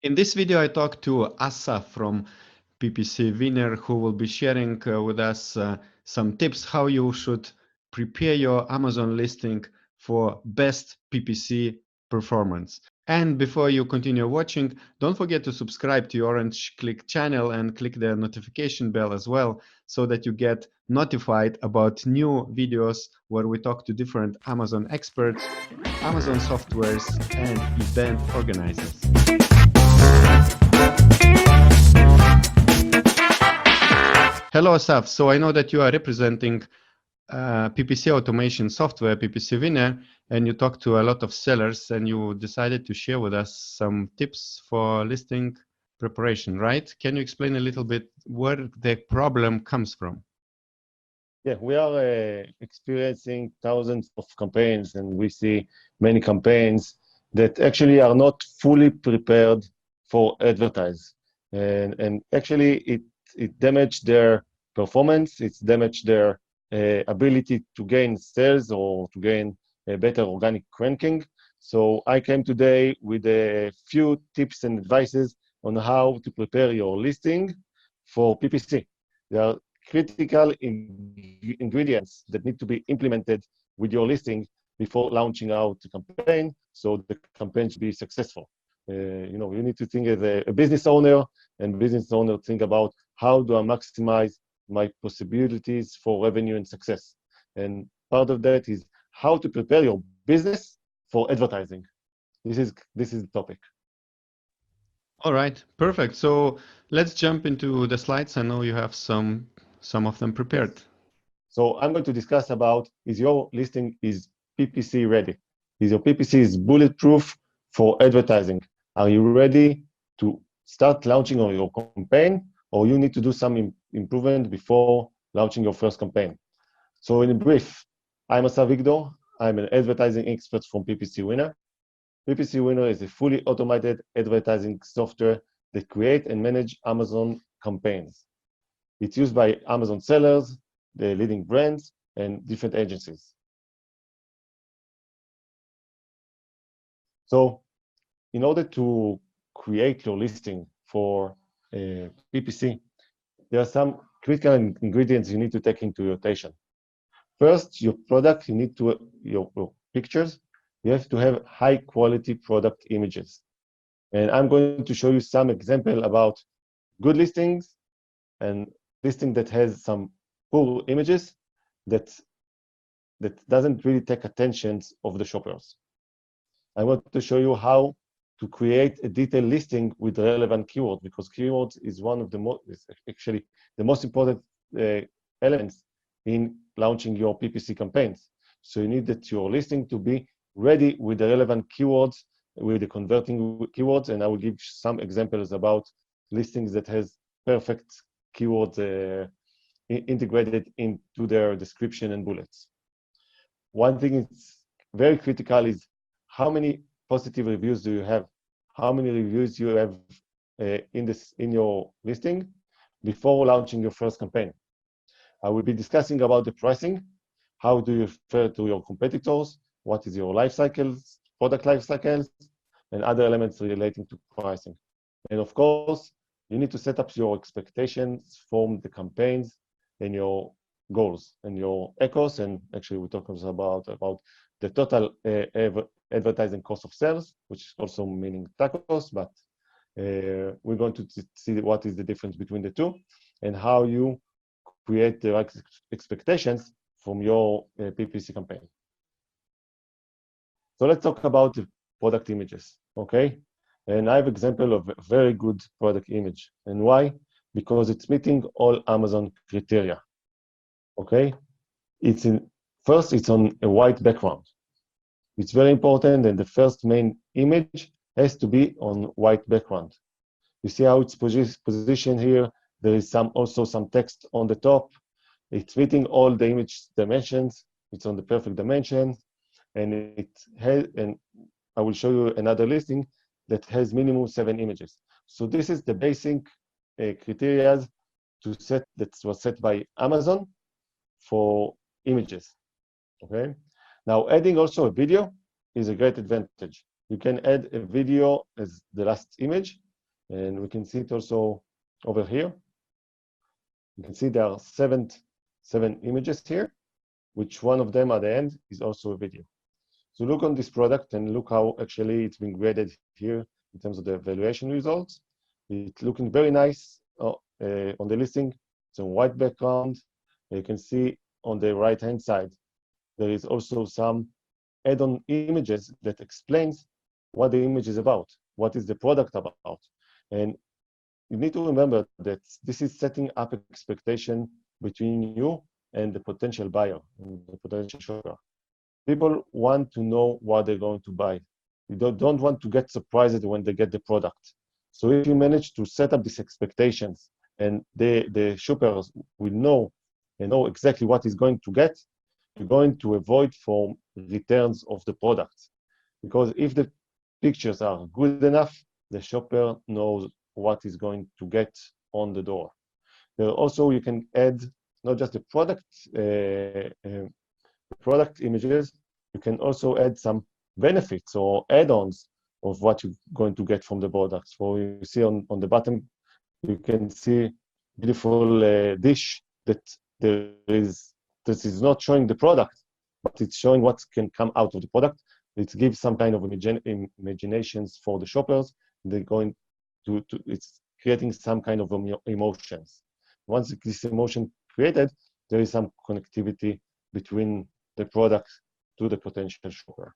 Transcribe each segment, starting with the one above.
In this video, I talked to Assaf from PPC Winner, who will be sharing with us some tips how you should prepare your Amazon listing for best PPC performance. And before you continue watching, don't forget to subscribe to your Orange Click channel and click the notification bell as well, so that you get notified about new videos where we talk to different Amazon experts, Amazon softwares, and event organizers. Hello, Assaf. So I know that you are representing PPC automation software, PPC Winner, and you talked to a lot of sellers and you decided to share with us some tips for listing preparation, right? Can you explain a little bit where the problem comes from? Yeah, we are experiencing thousands of campaigns, and we see many campaigns that actually are not fully prepared for advertise. And actually it damaged their performance, it's damaged their ability to gain sales or to gain a better organic ranking. So I came today with a few tips and advices on how to prepare your listing for PPC. There are critical ingredients that need to be implemented with your listing before launching out the campaign, so the campaign should be successful. You need to think as a business owner, and business owner think about how do I maximize my possibilities for revenue and success. And part of that is how to prepare your business for advertising. This is the topic. All right, perfect. So let's jump into the slides. I know you have some of them prepared. Yes. So I'm going to discuss about, is your listing is PPC ready? Is your PPC is bulletproof for advertising? Are you ready to start launching on your campaign, or you need to do some improvement before launching your first campaign? So in brief, I'm Assaf Vigdor. I'm an advertising expert from PPC Winner. PPC Winner is a fully automated advertising software that create and manage Amazon campaigns. It's used by Amazon sellers, the leading brands, and different agencies. So in order to create your listing for PPC, there are some critical ingredients you need to take into rotation. First, your product, you need to, your pictures, you have to have high quality product images. And I'm going to show you some example about good listings and listing that has some poor images that doesn't really take attention of the shoppers. I want to show you how to create a detailed listing with relevant keywords, because keywords is one of the actually the most important elements in launching your PPC campaigns. So you need that your listing to be ready with the relevant keywords, with the converting keywords, and I will give some examples about listings that has perfect keywords integrated into their description and bullets. One thing is very critical is how many positive reviews do you have? How many reviews you have in your listing before launching your first campaign? I will be discussing about the pricing. How do you refer to your competitors? What is your life cycles, product life cycles, and other elements relating to pricing. And of course, you need to set up your expectations from the campaigns and your goals and your ecos. And actually, we talk about the total advertising cost of sales, which is also meaning tacos, but we're going to see what is the difference between the two and how you create the right expectations from your PPC campaign. So let's talk about the product images, okay? And I have an example of a very good product image. And why? Because it's meeting all Amazon criteria, okay? First, it's on a white background. It's very important that the first main image has to be on white background. You see how it's positioned here. There is also some text on the top. It's meeting all the image dimensions. It's on the perfect dimension. And I will show you another listing that has minimum 7 images. So this is the basic criteria that was set by Amazon for images, okay? Now, adding also a video is a great advantage. You can add a video as the last image, And we can see it also over here. You can see there are seven images here, which one of them at the end is also a video. So look on this product and look how actually it's been graded here in terms of the evaluation results. It's looking very nice on the listing. It's a white background. You can see on the right-hand side, there is also some add-on images that explains what the image is about, what is the product about. And you need to remember that this is setting up expectation between you and the potential buyer, and the potential shopper. People want to know what they're going to buy. You don't want to get surprised when they get the product. So if you manage to set up these expectations and the shoppers will know and know exactly what he's going to get, you're going to avoid from returns of the product. Because if the pictures are good enough, the shopper knows what he's going to get on the door. There also, you can add not just the product images, you can also add some benefits or add-ons of what you're going to get from the products. So you see on the bottom, you can see beautiful dish that this is not showing the product, but it's showing what can come out of the product. It gives some kind of imaginations for the shoppers. They're going to it's creating some kind of emotions. Once this emotion created, there is some connectivity between the product to the potential shopper.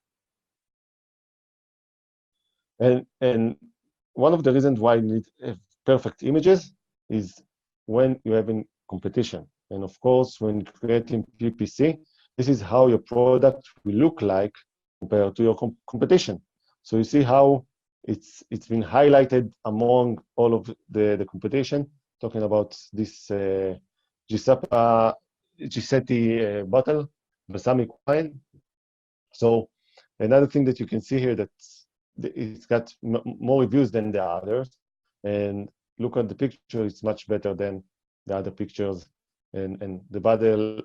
And one of the reasons why you need perfect images is when you're having competition. And of course, when creating PPC, this is how your product will look like compared to your competition. So you see how it's been highlighted among all of the competition, talking about this Giuseppe bottle, balsamic wine. So another thing that you can see here that it's got more reviews than the others, and look at the picture, it's much better than the other pictures, and the bottle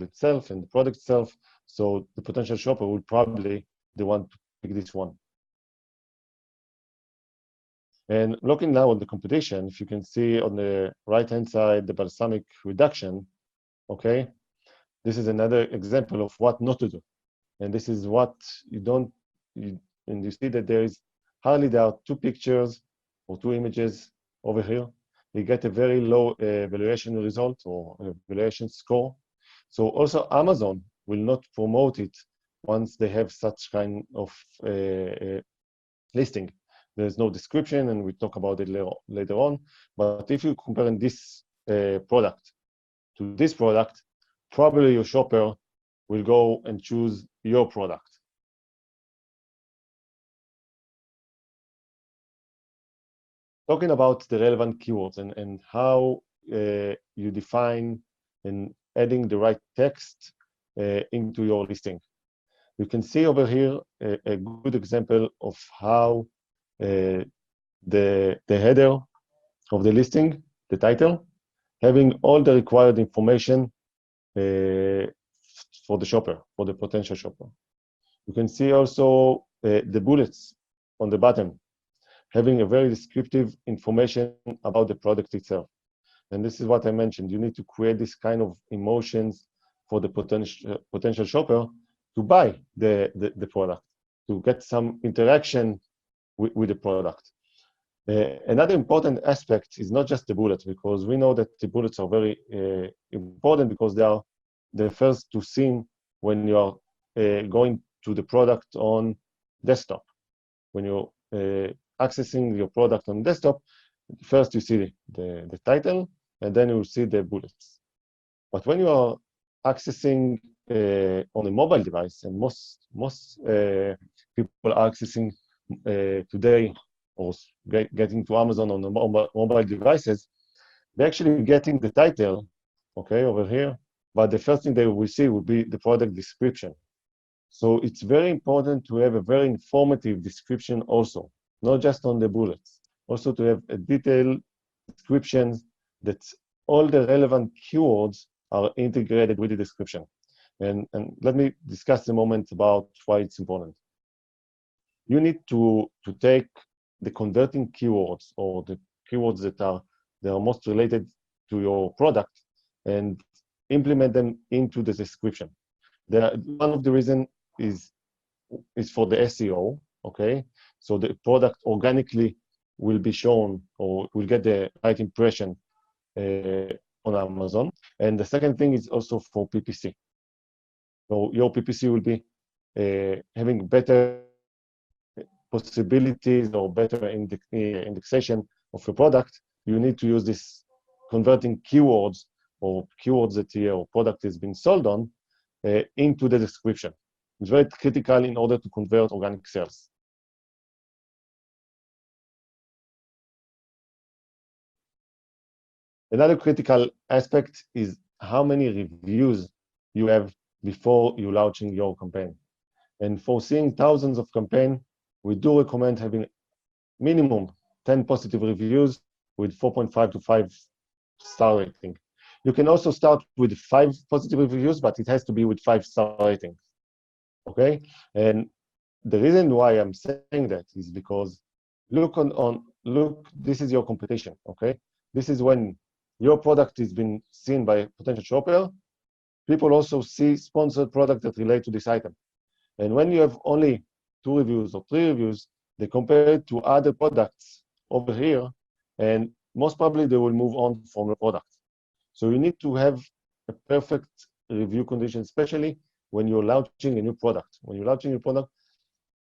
itself and the product itself. So the potential shopper will probably the one to pick this one. And looking now at the competition, if you can see on the right-hand side, the balsamic reduction, okay? This is another example of what not to do. And this is what you don't, and you see that there are two pictures or two images over here. You get a very low evaluation result or evaluation score. So also Amazon will not promote it once they have such kind of listing. There's no description, and we talk about it later on. But if you compare this product to this product, probably your shopper will go and choose your product. Talking about the relevant keywords and how you define and adding the right text into your listing. You can see over here a good example of how the header of the listing, the title, having all the required information for the shopper, for the potential shopper. You can see also the bullets on the bottom, having a very descriptive information about the product itself. And this is what I mentioned. You need to create this kind of emotions for the potential shopper to buy the product, to get some interaction with the product. Another important aspect is not just the bullets, because we know that the bullets are very important because they are the first to see when you are going to the product on desktop. When you're accessing your product on desktop, first you see the title, and then you will see the bullets. But when you are accessing on a mobile device, and most people are accessing today or getting to Amazon on the mobile devices, they're actually getting the title, okay, over here, but the first thing they will see will be the product description. So it's very important to have a very informative description also, not just on the bullets, also to have a detailed description that all the relevant keywords are integrated with the description. And let me discuss a moment about why it's important. You need to take the converting keywords or the keywords that are most related to your product and implement them into the description. One of the reasons is for the SEO, okay? So the product organically will be shown or will get the right impression on Amazon. And the second thing is also for PPC. So your PPC will be having better possibilities or better indexation of your product. You need to use this converting keywords or keywords that your product has been sold on into the description. It's very critical in order to convert organic sales. Another critical aspect is how many reviews you have before you launching your campaign. And for seeing thousands of campaigns, we do recommend having minimum 10 positive reviews with 4.5 to 5-star rating. You can also start with 5 positive reviews, but it has to be with 5-star rating. Okay? And the reason why I'm saying that is because look, this is your competition. Okay? This is when your product is being seen by a potential shopper. People also see sponsored products that relate to this item. And when you have only 2 reviews or 3 reviews, they compare it to other products over here, and most probably they will move on from the product. So you need to have a perfect review condition, especially when you're launching a new product. When you're launching a product,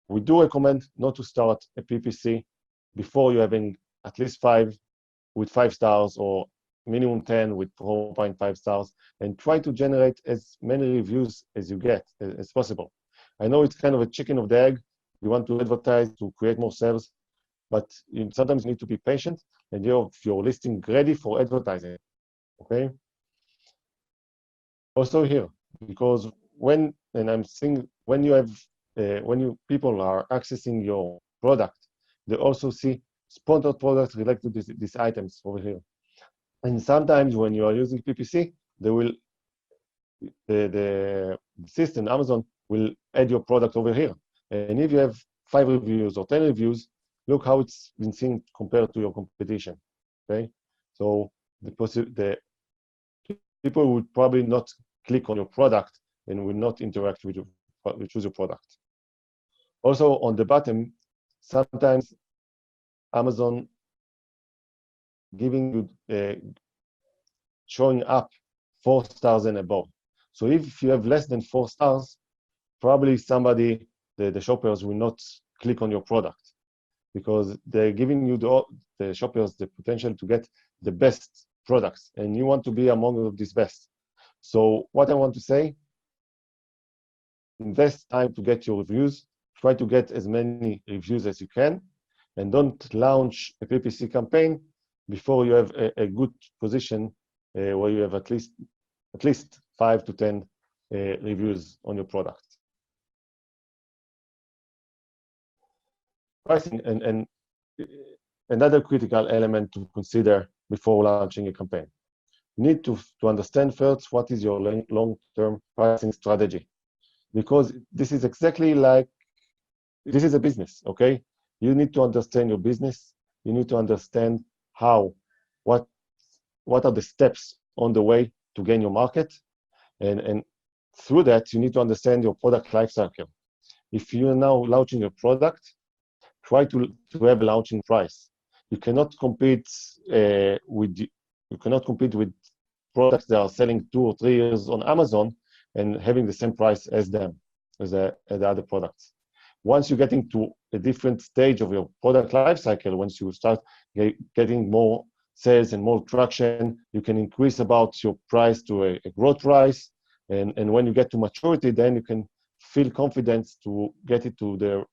we do recommend not to start a PPC before you're having at least 5 with 5 stars or minimum 10 with 4.5 stars, and try to generate as many reviews as you get as possible. I know it's kind of a chicken of the egg. You want to advertise to create more sales, but you sometimes need to be patient and you have your listing ready for advertising. Okay. Also here, because when people are accessing your product, they also see sponsored products related to these items over here. And sometimes when you are using PPC, the system, Amazon, will add your product over here. And if you have 5 reviews or 10 reviews, look how it's been seen compared to your competition. Okay, so the people would probably not click on your product and will not interact with your product. Also on the bottom, sometimes Amazon giving you showing up 4 stars and above. So if you have less than 4 stars, probably somebody, the shoppers will not click on your product because they're giving you the shoppers the potential to get the best products, and you want to be among these best. So what I want to say, invest time to get your reviews, try to get as many reviews as you can, and don't launch a PPC campaign before you have a good position where you have at least 5 to 10 reviews on your product. Pricing and another critical element to consider before launching a campaign. You need to understand first what is your long-term pricing strategy, because this is exactly like, this is a business, okay? You need to understand your business. You need to understand what are the steps on the way to gain your market. And through that, you need to understand your product lifecycle. If you are now launching a product, try to have a launching price. You cannot compete with products that are selling 2 or 3 years on Amazon and having the same price as them, as the other products. Once you're getting to a different stage of your product lifecycle, once you start getting more sales and more traction, you can increase about your price to a growth price. And when you get to maturity, then you can feel confident to get it to the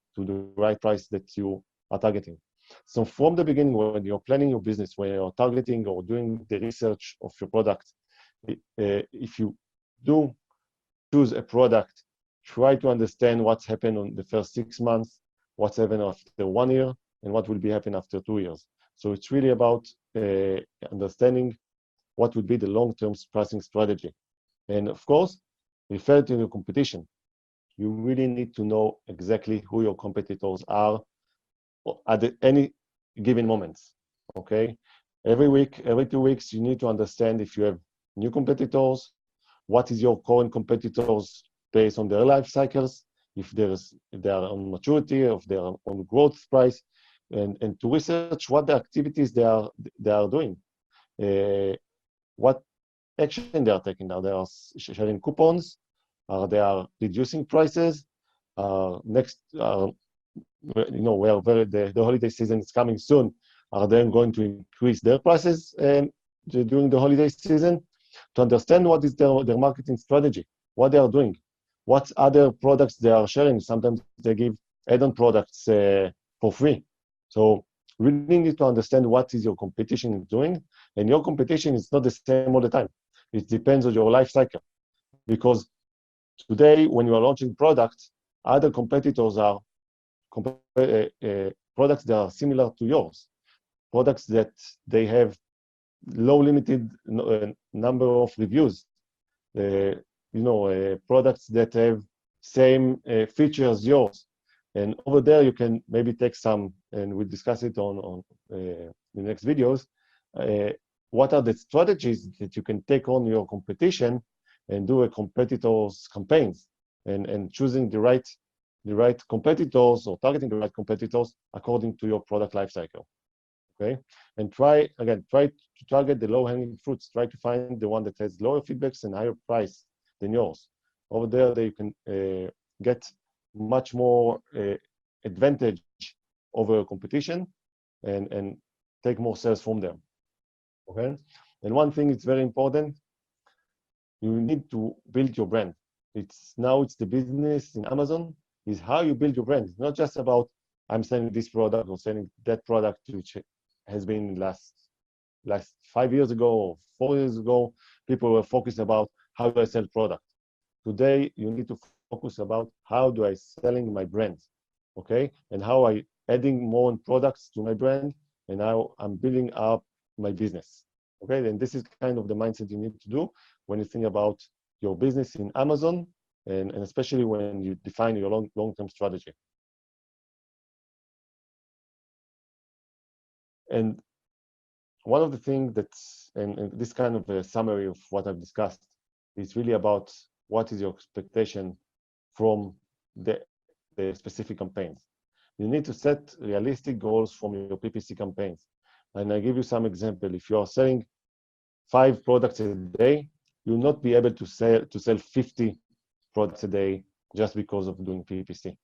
right price that you are targeting. So from the beginning, when you're planning your business, when you're targeting or doing the research of your product, if you do choose a product, try to understand what's happened on the first 6 months, what's happened after 1 year, and what will be happening after 2 years. So it's really about understanding what would be the long-term pricing strategy. And of course, refer to your competition. You really need to know exactly who your competitors are at any given moment. Okay, every week, every 2 weeks, you need to understand if you have new competitors, what is your current competitors based on their life cycles, if they are on maturity, if they are on growth price, and to research what the activities they are doing, what action they are taking. Are they sharing coupons? Are they are reducing prices? Next, where the holiday season is coming soon, are they going to increase their prices during the holiday season? To understand what is their marketing strategy, what they are doing, what other products they are sharing. Sometimes they give add-on products for free. So we need to understand what is your competition doing, and your competition is not the same all the time. It depends on your life cycle, because today when you are launching products, other competitors are products that are similar to yours, products that they have low limited number of reviews, products that have same features as yours. And over there, you can maybe take some, and we'll discuss it on the next videos. What are the strategies that you can take on your competition and do a competitors campaigns, and choosing the right competitors or targeting the right competitors according to your product lifecycle. Okay, and try to target the low-hanging fruits. Try to find the one that has lower feedbacks and higher price than yours. Over there, you can get much more advantage over competition and take more sales from them. Okay, and one thing is very important: you need to build your brand. It's the business in Amazon is how you build your brand. It's not just about I'm selling this product or selling that product, which has been last 5 years ago or 4 years ago. People were focused about how do I sell product. Today, you need to focus about how do I selling my brand, okay? And how I adding more products to my brand, and how I'm building up my business, okay? And this is kind of the mindset you need to do when you think about your business in Amazon, and especially when you define your long-term strategy. And one of the things that's, and this kind of a summary of what I've discussed, is really about what is your expectation from the specific campaigns. You need to set realistic goals from your PPC campaigns. And I give you some example. If you are selling 5 products a day, you'll not be able to sell 50 products a day just because of doing PPC.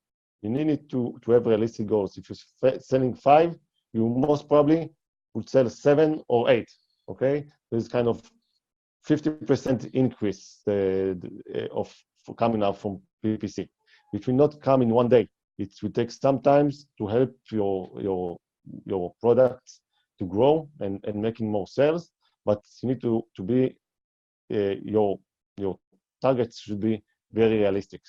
You need to have realistic goals. If you're selling 5, you most probably would sell 7 or 8. Okay, there's kind of 50% increase of coming out from PPC. It will not come in one day. It will take some time to help your products to grow and making more sales. But you need to be your targets should be very realistic.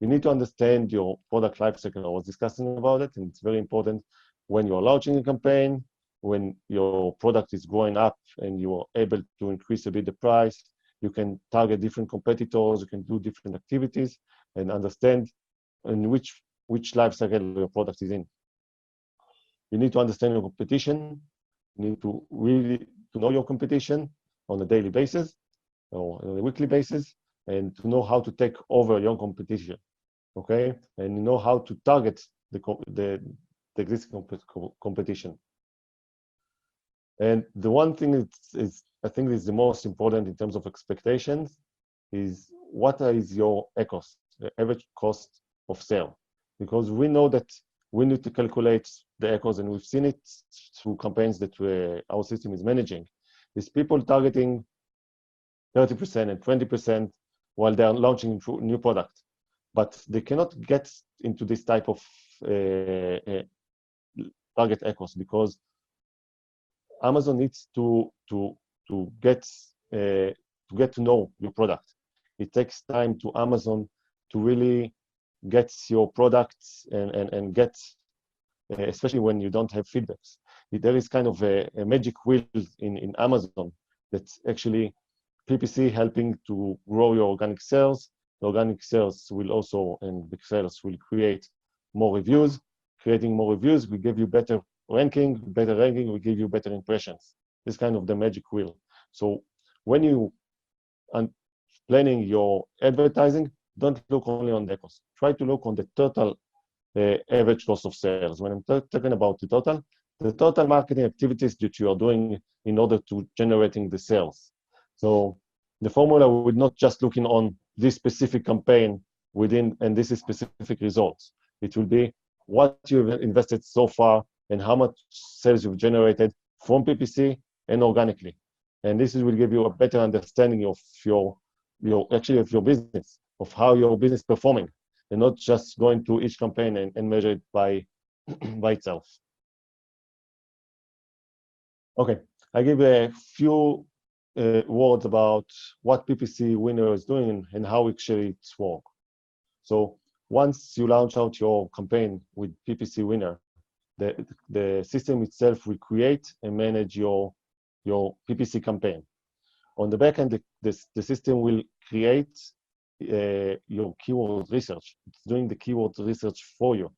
You need to understand your product lifecycle. I was discussing about it, and it's very important when you're launching a campaign, when your product is growing up and you are able to increase a bit the price. You can target different competitors, you can do different activities, and understand in which life cycle your product is in. You need to understand your competition. You need to really know your competition on a daily basis or on a weekly basis, and to know how to take over your competition, okay? And you know how to target the existing competition. And the one thing I think is the most important in terms of expectations is what is your ACoS, the average cost of sale, because we know that we need to calculate the ACoS, and we've seen it through campaigns that our system is managing. Is people targeting 30% and 20% while they are launching new product, but they cannot get into this type of target ACoS, because Amazon needs to get to know your product. It takes time to Amazon to really get your products and get, especially when you don't have feedbacks. There is kind of a magic wheel in Amazon that's actually PPC helping to grow your organic sales. The organic sales will also, and the sales will create more reviews, creating more reviews, we give you better ranking, we give you better impressions. This kind of the magic wheel. So when you are planning your advertising, don't look only on the cost. Try to look on the total average cost of sales. When I'm talking about the total marketing activities that you are doing in order to generating the sales. So the formula would not just looking on this specific campaign within, and this is specific results. It will be what you've invested so far and how much sales you've generated from PPC and organically. And this will give you a better understanding of your business, of how your business is performing, and not just going to each campaign and measure it by itself. Okay, I give a few words about what PPC Winner is doing and how actually it's work. So once you launch out your campaign with PPC Winner, the system itself will create and manage your PPC campaign. On the back end, the system will create your keyword research. It's doing the keyword research for you.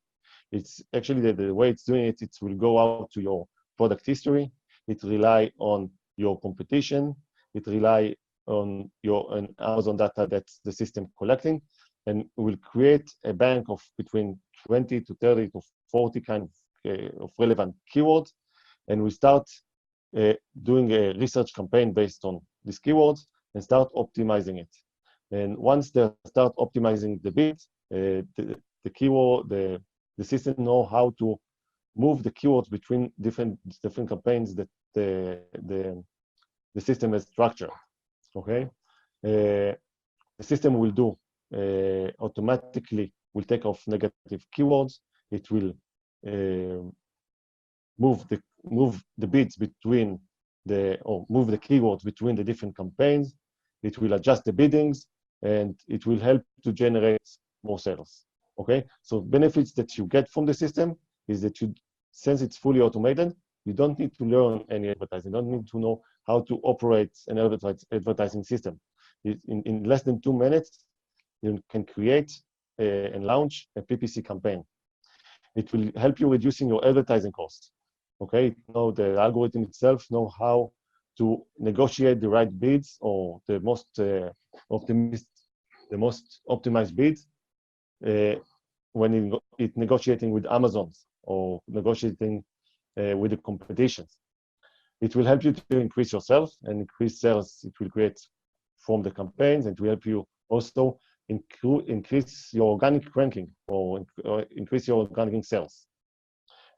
It's actually the way it's doing it, it will go out to your product history. It rely on your competition. It rely on your Amazon data that's the system collecting, and will create a bank of between 20 to 30 to 40 kind of relevant keywords. And we start doing a research campaign based on these keywords and start optimizing it. And once they start optimizing the bids, the keyword, the system know how to move the keywords between different campaigns that the system has structured. Okay, the system will do automatically will take off negative keywords. It will move the bids between move the keywords between the different campaigns. It will adjust the biddings, and it will help to generate more sales. Okay, so benefits that you get from the system is that since it's fully automated, you don't need to learn any advertising. You don't need to know how to operate an advertising system. In less than 2 minutes, you can create and launch a PPC campaign. It will help you reducing your advertising costs. Okay, the algorithm itself know how to negotiate the right bids or the most optimized bids when it's negotiating with Amazons or negotiating with the competitions. It will help you to increase your sales, and increase sales it will create from the campaigns, and it will help you also increase your organic ranking or increase your organic sales.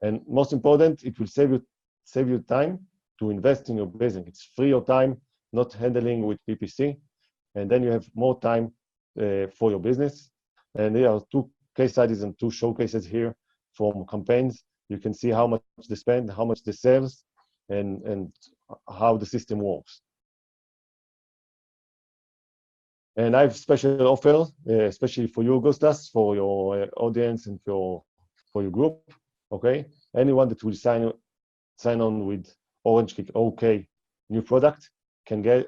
And most important, it will save you time to invest in your business. It's free your time, not handling with PPC, and then you have more time for your business. And there are 2 case studies and 2 showcases here from campaigns. You can see how much they spend, how much they sales, and how the system works. And I have special offer, especially for you, Augustus, for your audience and for your group. Okay, anyone that will sign on with Orange Click OK new product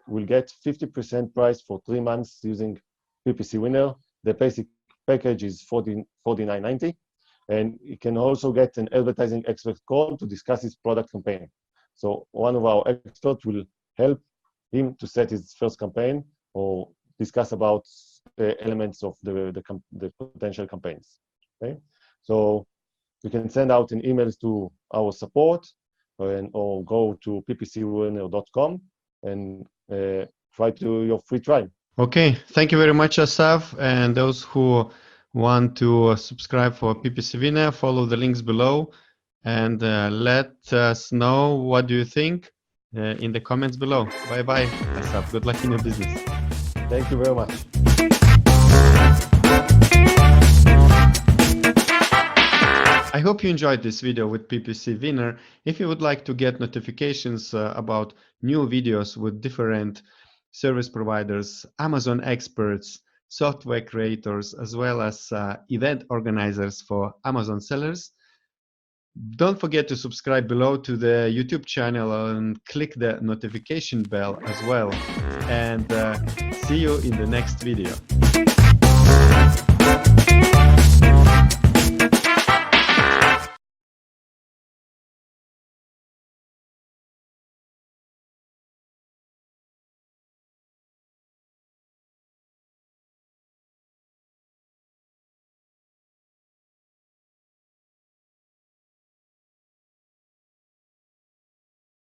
will get 50% price for 3 months using PPC Winner. The basic package is $49.90, and you can also get an advertising expert call to discuss his product campaign. So one of our experts will help him to set his first campaign or discuss about elements of the potential campaigns. Okay, so you can send out an email to our support or go to ppcwinner.com and try to your free trial. Okay, thank you very much, Assaf. And those who want to subscribe for PPC Winner, follow the links below, and let us know what do you think in the comments below. Bye bye, Assaf. Good luck in your business. Thank you very much. I hope you enjoyed this video with PPC Winner. If you would like to get notifications about new videos with different service providers, Amazon experts, software creators, as well as event organizers for Amazon sellers, don't forget to subscribe below to the YouTube channel and click the notification bell as well. And see you in the next video.